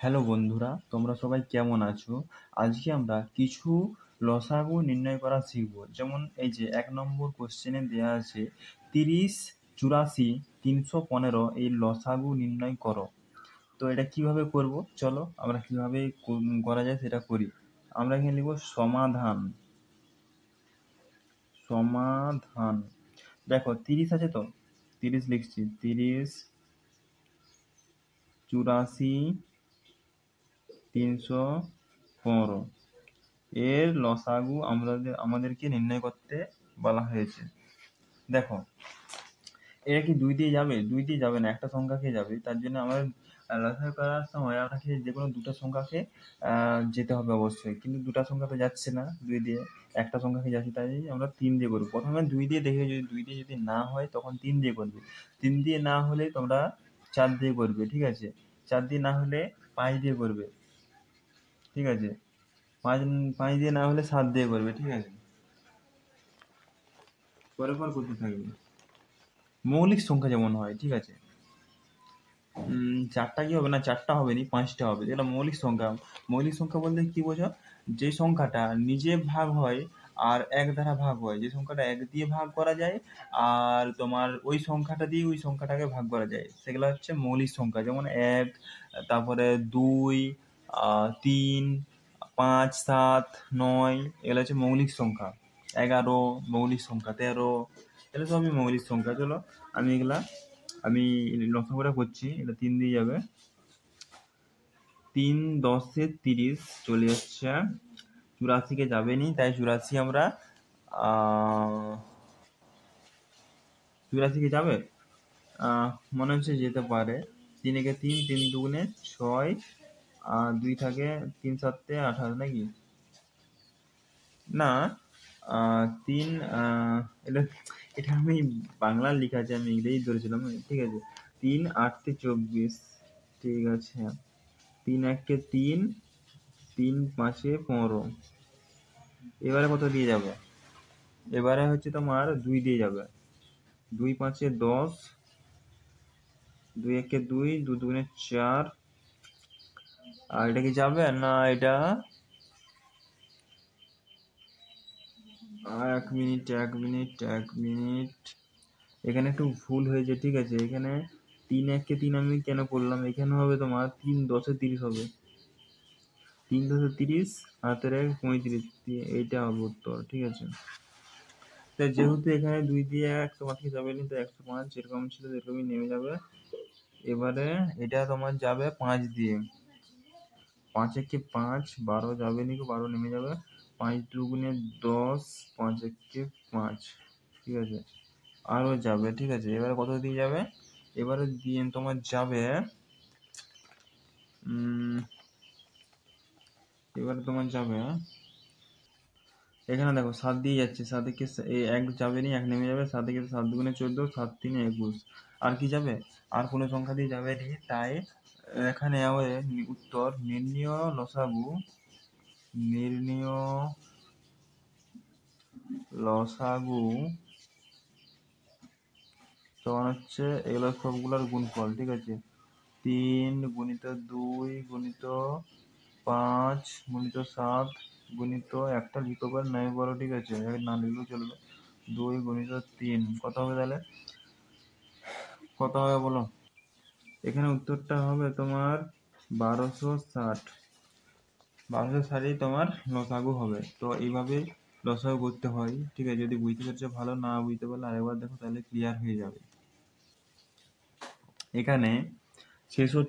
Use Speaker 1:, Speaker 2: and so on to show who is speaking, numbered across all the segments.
Speaker 1: Hello বন্ধুরা, তোমরা সবাই কেমন আছো? আজকে আমরা কিছু লসাগু নির্ণয় করা শিখব। যেমন এই যে ১ নম্বর কোশ্চেনে দেয়া আছে ৩০, ৮৪, ৩১৫ এই লসাগু নির্ণয় করো। তো এটা কিভাবে করব? চলো আমরা কিভাবে করা যায় সেটা করি। আমরা এখানে লিখব সমাধান। সমাধান। দেখো ৩০ আছে তো, ৩০ লিখছি। ৩০, ৮৪, ৩১৫ এর লসাগু আমাদেরকে নির্ণয় করতে বলা হয়েছে। দেখো এটা কি ২ দিয়ে যাবে? ২ দিয়ে যাবে না, একটা সংখ্যাকে যাবে। তার জন্য আমাদের লসাগু করার সময় আপনাকে যেকোনো দুটো সংখ্যাকে যেতে হবে অবশ্যই। কিন্তু দুটো সংখ্যা তো যাচ্ছে না ২ দিয়ে, একটা সংখ্যাকে যাচ্ছে। তাই আমরা ৩ দিয়ে করবো। প্রথমে ২ দিয়ে দেখে, যদি ২ দিয়ে যদি না হয় তখন ৩ দিয়ে করবে। ৩ দিয়ে না হলে তোমরা ৪ দিয়ে করবে, ঠিক আছে? ৪ দিয়ে না হলে ৫ দিয়ে করবে, ঠিক আছে? ৫ দিয়ে না হলে ৭ দিয়ে করবে, ঠিক আছে? পরের পর করতে থাকবে। মৌলিক সংখ্যা যেমন হয়, ঠিক আছে? ৪টা কি হবে না, ৪টা হবে নি, ৫টা হবে। যেটা মৌলিক সংখ্যা। মৌলিক সংখ্যা বলতে কি বোঝো? যে সংখ্যাটা নিজে ভাগ হয় আর ১ দ্বারা ভাগ হয়। যে সংখ্যাটা ১ দিয়ে ভাগ করা যায় আর তোমার ওই সংখ্যাটা দিয়ে ওই সংখ্যাটাকে ভাগ করা যায়, সেগুলো হচ্ছে মৌলিক সংখ্যা। যেমন ১, তারপরে ২, ৩, ৫, ৭, ৯ এগুলো হচ্ছে মৌলিক সংখ্যা। ১১ মৌলিক সংখ্যা, ১৩ এগুলো সবই মৌলিক সংখ্যা। চলো আমি লসাগুটা করছি। এটা ৩ দিয়ে যাবে। ৩ 10 এ ৩০ চলে যাচ্ছে। ৮৪ কে যাবে নি, তাই ৮৪ আমরা ৮৪ কে যাবে? মনে হচ্ছে যেতে পারে। ৩ একে ৩, ৩ দুগুণে ৬, ২ থাকে, ৩ ৭ ২৮ নাকি? না, ৩ এটা এটা আমি বাংলা লেখা আছে, আমি ইংরেজি ধরেছিলাম, ঠিক আছে? ৩ ৮ ২৪, ঠিক আছে। ৩ ১ ৩, ৩ ৫ ১৫। এবারে কত দিয়ে যাবে? এবারে হচ্ছে তোমার ২ দিয়ে যাবে। ২ ৫ ১০, ২ ১ ২, ২ ২ ৪। আর এটা কি যাবে না? এটা ১ মিনিট, ১ মিনিট, ১ মিনিট। এখানে একটু ভুল হয়েছে, ঠিক আছে? এখানে ৩ ১ ৩ আমি কেন করলাম? এখানে হবে তোমার ৩ ১০ ৩০ হবে। ৩ ১০ ৩০, হাতের ১ ৩৫, এইটা হবে উত্তর, ঠিক আছে? তাই যেহেতু এখানে ২ দিয়ে ১০৫ কে যাবে নি, তো ১০৫ যেরকম ছিল সেরকমই নেমে যাবে। এবারে এটা তোমার যাবে ৫ দিয়ে। ৫ একে ৫, ১২ যাবে নি, ১২ নেমে যাবে। ৫ দুগুণে ১০, ৫ একে ৫, ঠিক আছে? আরও যাবে, ঠিক আছে? এবারে কত দিয়ে যাবে? এবারে দিয়ে তোমার যাবে এবারে তোমার যাবে, এখানে দেখো ৭ দিয়ে যাচ্ছে। ৭ একে ১ যাবে নি, ১ নেমে যাবে। ৭ একে ৭ দুগুণে ১৪, ৭ ৩ ২১। আর কি যাবে? আর কোনো সংখ্যা দিয়ে যাবে নি। তাই এখানে আমাদের উত্তর নির্ণেয় লসাগু সমান হচ্ছে এগুলো সবগুলোর গুণফল, ঠিক আছে? ৩ গুণিত ২ গুণিত ৫ গুণিত ৭ গুণিত একটা লিখতে পারে ৯ 12, ঠিক আছে? না লিখলেও চলবে। ২ গুণিত ৩ কত হবে তাহলে? কত হবে বলো? এখানে উত্তরটা হবে তোমার ১২৬০। ১২৬০ই তোমার লসাগু হবে। তো এইভাবে লসাগু করতে হয়, ঠিক আছে? যদি বুঝতে পেরেছো ভালো, না বুঝতে পারলে আরেকবার দেখো, তাহলে ক্লিয়ার হয়ে যাবে। এখানে ৬৬,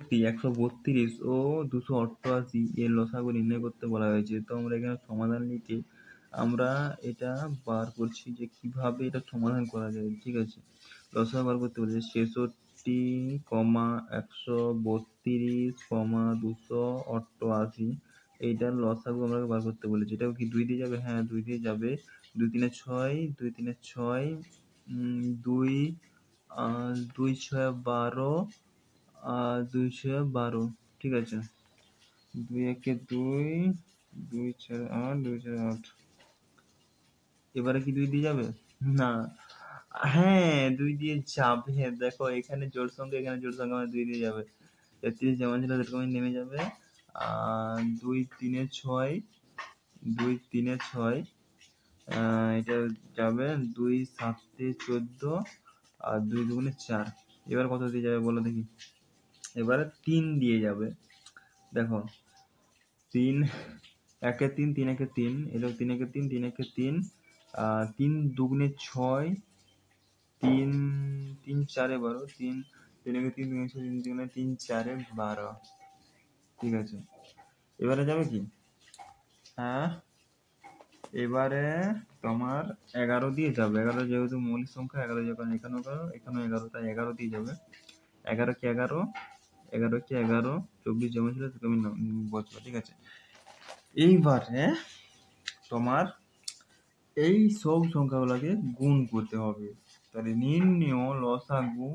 Speaker 1: ১৩২ ও ২৮৮ এর লসাগু নির্ণয় করতে বলা হয়েছে। তো আমরা এখানে সমাধান লিখে আমরা এটা বার করছি যে কিভাবে এটা সমাধান করা যায়, ঠিক আছে? লসাগু বার করতে বলেছে ৬৬, ১৩২, ২৮৮। এইটার লসাগু আমাকে বার করতে বলেছে। এটাও কি ২ দিয়ে যাবে? হ্যাঁ, ২ দিয়ে যাবে। ২ ৩ ৬, ২ ৩ ৬, ২ ২ ৬ ১২, ২ ৬ ১২, ঠিক আছে? ২ ১ ২, ২ ৪ ৮, ২ ৪ ৮। এবারে কি ২ দিয়ে যাবে? না। হ্যাঁ, ২ দিয়ে যাবে। দেখো এখানে জোড় সংখ্যা, এখানে জোড় সংখ্যা, মানে ২ দিয়ে যাবে। ৩৩ যেমন ছিল সেরকমই নেমে যাবে। 2 3 6, 2 3 6, এটা যাবে 2 7 14 আর 2 2 4। এবার কত দিয়ে যাবে বলো দেখি? এবারে 3 দিয়ে যাবে। দেখো 3 1 3, 3 1 3, এটা 3 1 3, 3 1 3, 3 2 6, 3 3 4 12, 3 3 1 3, 3 6, 3 3 4 12। ঠিক আছে, এবারে যাবে কি? হ্যাঁ, এবারে তোমার 11 দিয়ে যাবে। 11 যেহেতু মৌলিক সংখ্যা, 11 যখন এখানেও 11, এখানেও 11, তাই 11 দিয়ে যাবে। 11 কি 11, 11 কি 11, 24 যেমন ছিল তুমি বলছো। ঠিক আছে, এইবারে তোমার এই সব সংখ্যাগুলোকে গুণ করতে হবে। তাহলে নির্ণেয় লসাগু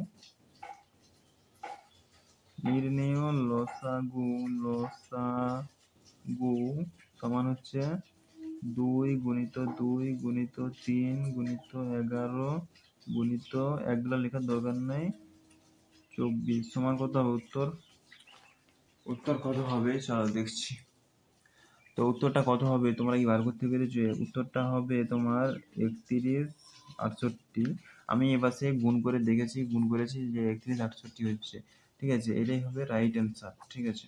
Speaker 1: সমান হচ্ছে 2 গুণিত 2 গুণিত 3 গুণিত 11 গুণিত, একগুলো লেখার দরকার নেই, 24 সমান কত হবে? উত্তর কত হবে? চলো দেখছি। তো উত্তরটা কত হবে তোমরা কি বার করতে পেরেছো? উত্তরটা হবে তোমার 31 68। আমি এবার সে গুণ করে দেখেছি, গুণ করেছি যে 31 68 হচ্ছে। ঠিক আছে, এটাই হবে রাইট অ্যান্সার। ঠিক আছে।